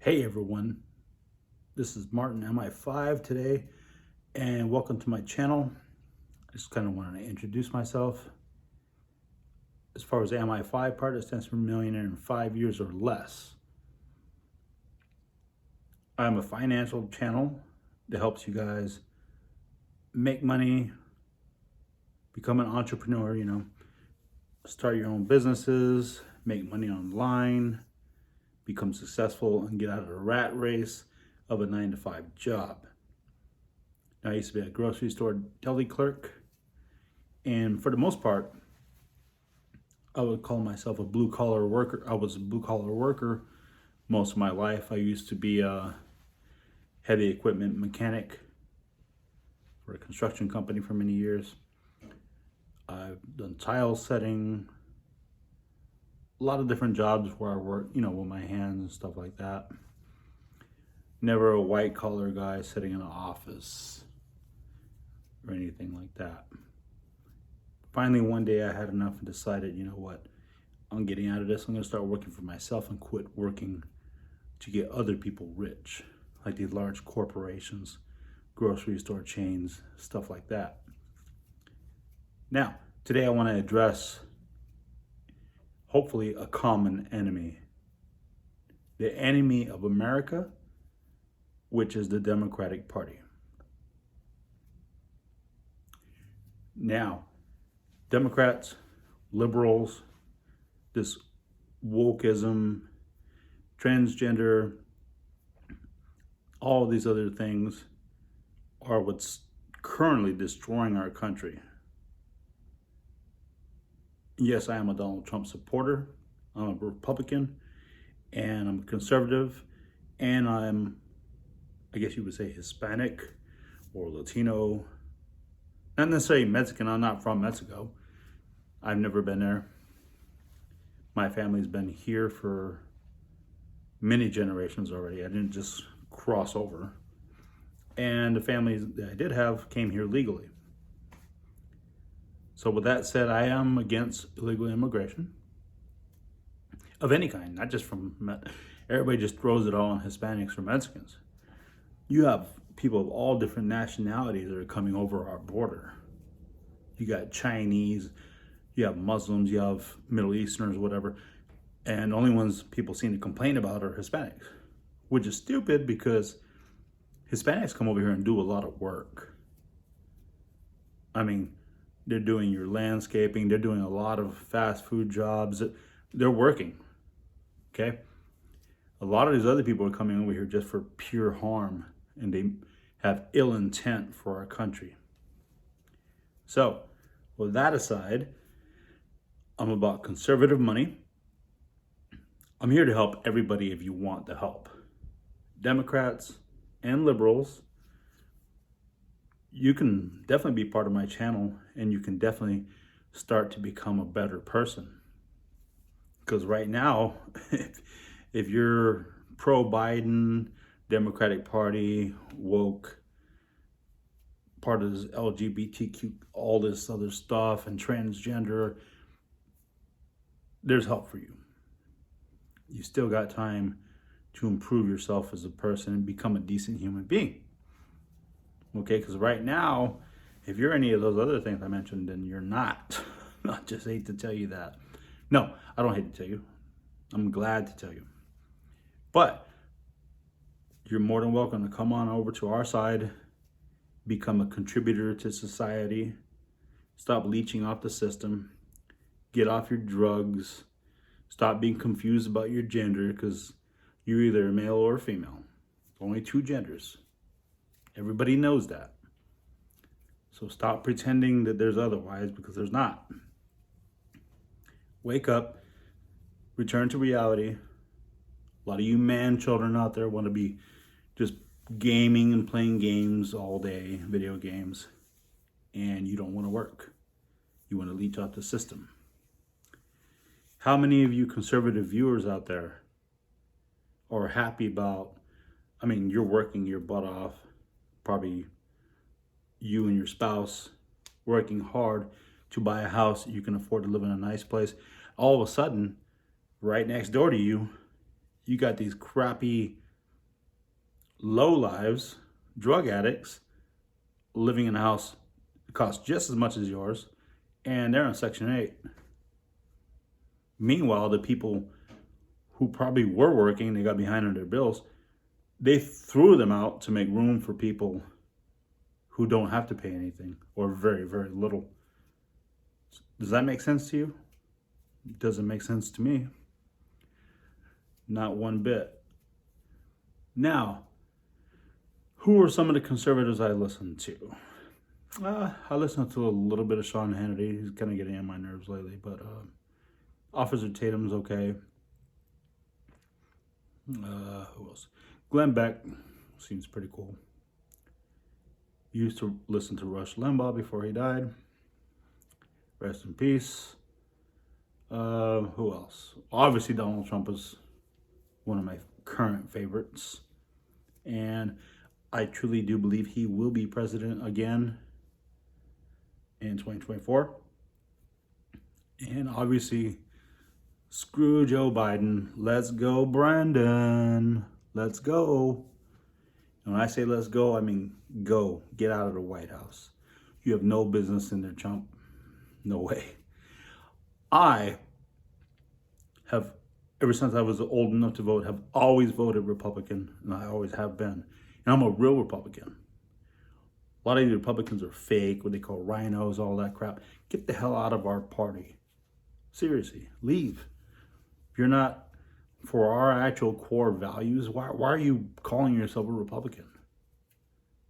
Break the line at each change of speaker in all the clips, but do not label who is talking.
Hey everyone, this is Martin MI5 today, and welcome to my channel. I just kind of wanted to introduce myself. As far as the MI5 part, it stands for Millionaire in 5 Years or Less. I'm a financial channel that helps you guys make money, become an entrepreneur, start your own businesses, make money online, become successful, and get out of the rat race of a 9-to-5 job. Now, I used to be a grocery store deli clerk, and for the most part, I would call myself a blue collar worker. I was a blue collar worker most of my life. I used to be a heavy equipment mechanic for a construction company for many years. I've done tile setting, a lot of different jobs where I work, with my hands and stuff like that. Never a white collar guy sitting in an office or anything like that. Finally, one day I had enough and decided, you know what, I'm getting out of this. I'm going to start working for myself and quit working to get other people rich, like these large corporations, grocery store chains, stuff like that. Now, today I want to address, hopefully, a common enemy. The enemy of America, which is the Democratic Party. Now, Democrats, liberals, this wokeism, transgender, all these other things are what's currently destroying our country. Yes, I am a Donald Trump supporter. I'm a Republican, and I'm conservative, and I'm, I guess you would say, Hispanic or Latino. Not necessarily Mexican. I'm not from Mexico. I've never been there. My family's been here for many generations already. I didn't just cross over. And the families that I did have came here legally. So with that said, I am against illegal immigration of any kind, not just from, everybody just throws it all on Hispanics or Mexicans. You have people of all different nationalities that are coming over our border. You got Chinese, you have Muslims, you have Middle Easterners, whatever. And the only ones people seem to complain about are Hispanics, which is stupid because Hispanics come over here and do a lot of work. I mean, they're doing your landscaping, they're doing a lot of fast food jobs, they're working, okay? A lot of these other people are coming over here just for pure harm, and they have ill intent for our country. So, with that aside, I'm about conservative money. I'm here to help everybody if you want the help. Democrats and liberals, you can definitely be part of my channel, and you can definitely start to become a better person. Because right now, if you're pro-Biden, Democratic Party, woke, part of this LGBTQ, all this other stuff, and transgender, there's help for you. You still got time to improve yourself as a person and become a decent human being. Okay, because right now, if you're any of those other things I mentioned, then you're not. I just hate to tell you that. No, I don't hate to tell you. I'm glad to tell you. But you're more than welcome to come on over to our side, become a contributor to society, stop leeching off the system, get off your drugs, stop being confused about your gender, because you're either a male or a female. Only two genders. Everybody knows that. So stop pretending that there's otherwise, because there's not. Wake up, return to reality. A lot of you man children out there want to be just gaming and playing games all day, video games, and you don't want to work. You want to leech out the system. How many of you conservative viewers out there are happy about, you're working your butt off, probably you and your spouse working hard to buy a house that you can afford to live in a nice place. All of a sudden, right next door to you, you got these crappy low lives, drug addicts, living in a house that costs just as much as yours, and they're on Section 8. Meanwhile, the people who probably were working, they got behind on their bills, they threw them out to make room for people who don't have to pay anything or very, very little. Does that make sense to you? It doesn't make sense to me. Not one bit. Now, who are some of the conservatives I listen to? I listen to a little bit of Sean Hannity. He's kind of getting on my nerves lately, but Officer Tatum's okay. Who else? Glenn Beck seems pretty cool. Used to listen to Rush Limbaugh before he died. Rest in peace. Who else? Obviously, Donald Trump is one of my current favorites. And I truly do believe he will be president again in 2024. And obviously, screw Joe Biden. Let's go, Brandon. Let's go. And when I say let's go, I mean go. Get out of the White House. You have no business in there, chump. No way. I have, ever since I was old enough to vote, have always voted Republican, and I always have been. And I'm a real Republican. A lot of these Republicans are fake, what they call rhinos, all that crap. Get the hell out of our party. Seriously, leave. If you're not for our actual core values, why are you calling yourself a Republican?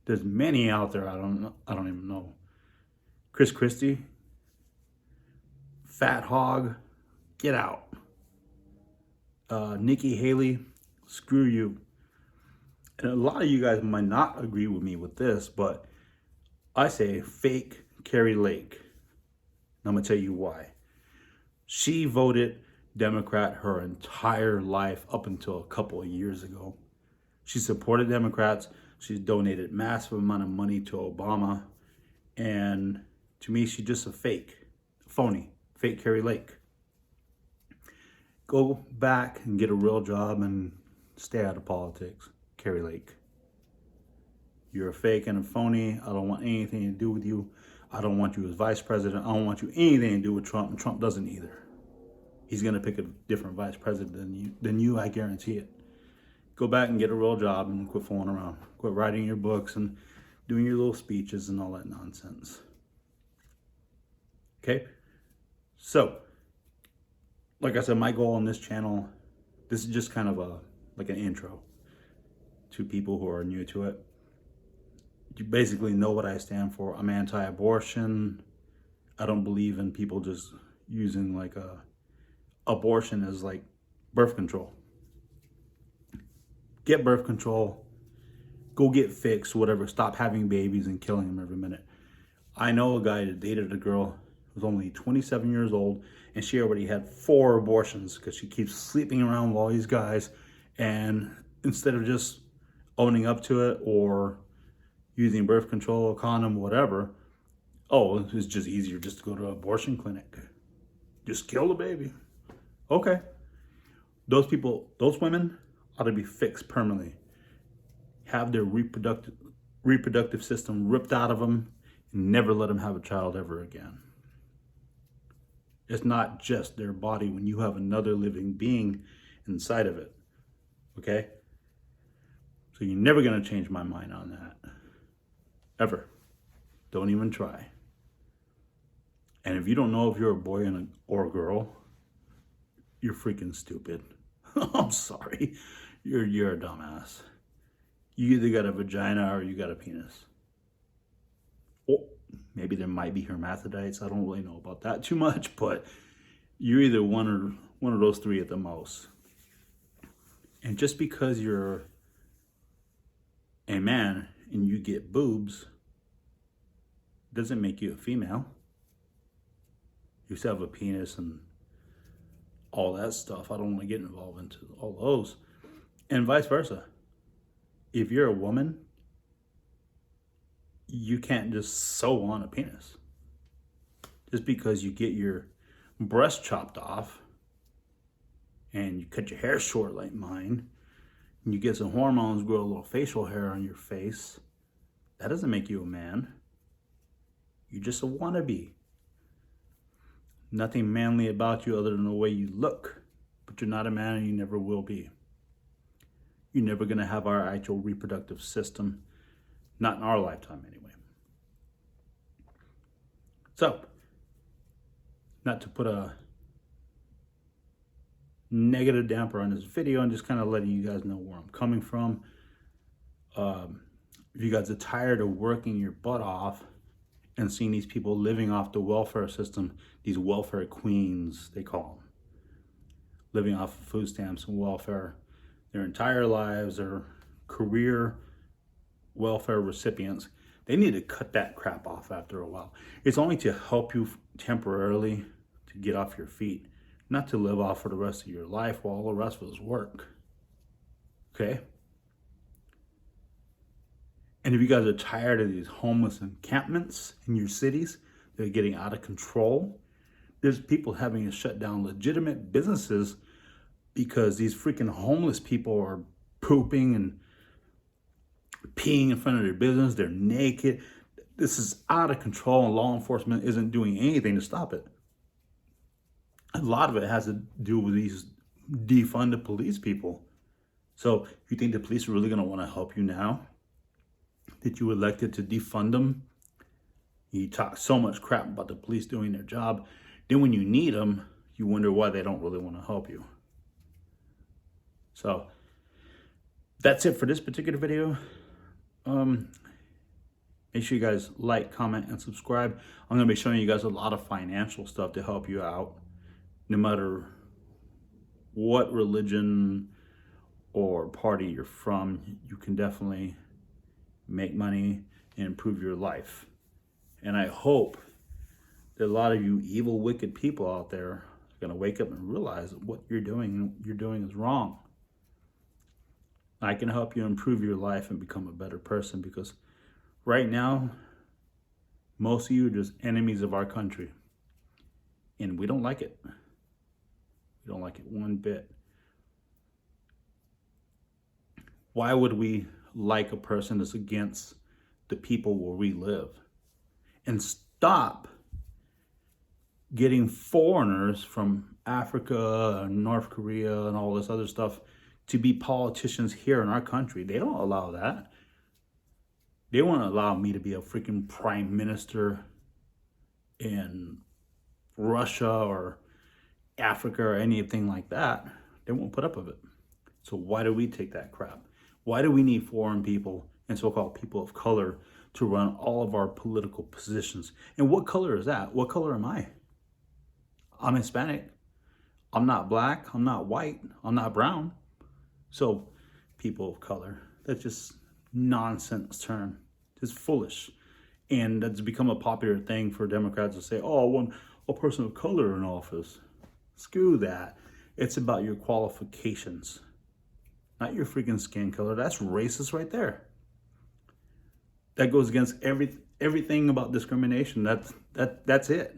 There's many out there I don't even know. Chris Christie, fat hog, get out. Nikki Haley, screw you. And a lot of you guys might not agree with me with this, but I say fake Carrie Lake. And I'm gonna tell you why. She voted Democrat her entire life up until a couple of years ago. She supported Democrats. She's donated massive amount of money to Obama. And to me, she's just a fake, phony, fake Carrie Lake. Go back and get a real job and stay out of politics, Carrie Lake. You're a fake and a phony. I don't want anything to do with you. I don't want you as vice president. I don't want you anything to do with Trump, and Trump doesn't either. He's going to pick a different vice president than you, I guarantee it. Go back and get a real job and quit fooling around. Quit writing your books and doing your little speeches and all that nonsense. Okay? So, like I said, my goal on this channel, this is just kind of like an intro to people who are new to it. You basically know what I stand for. I'm anti-abortion. I don't believe in people just using like abortion as like birth control. Get birth control. Go get fixed, whatever. Stop having babies and killing them every minute. I know a guy that dated a girl who was only 27 years old, and she already had 4 abortions because she keeps sleeping around with all these guys. And instead of just owning up to it or using birth control, condom, whatever, it's just easier just to go to an abortion clinic. Just kill the baby. Okay. Those people, those women ought to be fixed permanently. Have their reproductive system ripped out of them and never let them have a child ever again. It's not just their body when you have another living being inside of it. Okay? So you're never going to change my mind on that. Ever. Don't even try. And if you don't know if you're a boy or a girl, you're freaking stupid. I'm sorry. You're a dumbass. You either got a vagina or you got a penis. Or maybe there might be hermaphrodites. I don't really know about that too much, but you're either one of those 3 at the most. And just because you're a man and you get boobs doesn't make you a female. You still have a penis and all that stuff. I don't want to get involved into all those. And vice versa. If you're a woman, you can't just sew on a penis. Just because you get your breast chopped off and you cut your hair short like mine You get some hormones, grow a little facial hair on your face. That doesn't make you a man. You're just a wannabe. Nothing manly about you other than the way you look. But you're not a man and you never will be. You're never going to have our actual reproductive system. Not in our lifetime anyway. So, not to put a negative damper on this video, I'm just kind of letting you guys know where I'm coming from. If you guys are tired of working your butt off and seeing these people living off the welfare system, these welfare queens, they call them, living off of food stamps and welfare their entire lives, their career welfare recipients, they need to cut that crap off after a while. It's only to help you temporarily to get off your feet, not to live off for the rest of your life while all the rest of us work. Okay? And if you guys are tired of these homeless encampments in your cities, they're getting out of control. There's people having to shut down legitimate businesses because these freaking homeless people are pooping and peeing in front of their business. They're naked. This is out of control, and law enforcement isn't doing anything to stop it. A lot of it has to do with these defunded police people. So if you think the police are really going to want to help you now that you elected to defund them, you talk so much crap about the police doing their job, then when you need them, you wonder why they don't really want to help you. So that's it for this particular video. Make sure you guys like, comment, and subscribe. I'm going to be showing you guys a lot of financial stuff to help you out. No matter what religion or party you're from, you can definitely make money and improve your life. And I hope that a lot of you evil, wicked people out there are going to wake up and realize that what you're doing is wrong. I can help you improve your life and become a better person, because right now, most of you are just enemies of our country. And we don't like it. We don't like it one bit. Why would we like a person that's against the people where we live? And stop getting foreigners from Africa and North Korea and all this other stuff to be politicians here in our country. They don't allow that. They won't allow me to be a freaking prime minister in Russia or Africa or anything like that. They won't put up with it. So why do we take that crap? Why do we need foreign people and so-called people of color to run all of our political positions? And what color is that? What color am I? I'm Hispanic. I'm not black. I'm not white. I'm not brown. So people of color, that's just nonsense term. Just foolish. And that's become a popular thing for Democrats to say, oh, I want a person of color in office. Screw that. It's about your qualifications, not your freaking skin color. That's racist right there. That goes against everything about discrimination. That's it.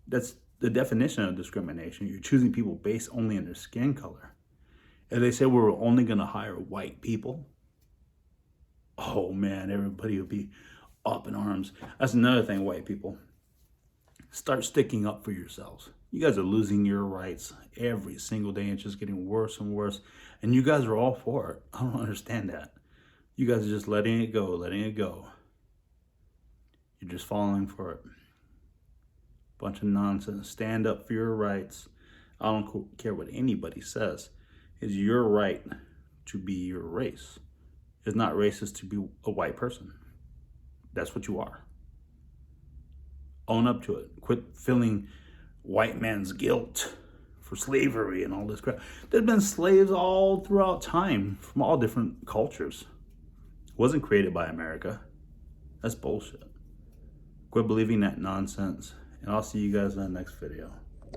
That's the definition of discrimination. You're choosing people based only on their skin color. And they say we're only going to hire white people. Oh man, everybody will be up in arms. That's another thing, white people. Start sticking up for yourselves. You guys are losing your rights every single day. It's just getting worse and worse. And you guys are all for it. I don't understand that. You guys are just letting it go, letting it go. You're just falling for it. Bunch of nonsense. Stand up for your rights. I don't care what anybody says. It's your right to be your race. It's not racist to be a white person. That's what you are. Own up to it. Quit feeling white man's guilt for slavery and all this crap. There's been slaves all throughout time from all different cultures. It wasn't created by America. That's bullshit. Quit believing that nonsense. And I'll see you guys in the next video.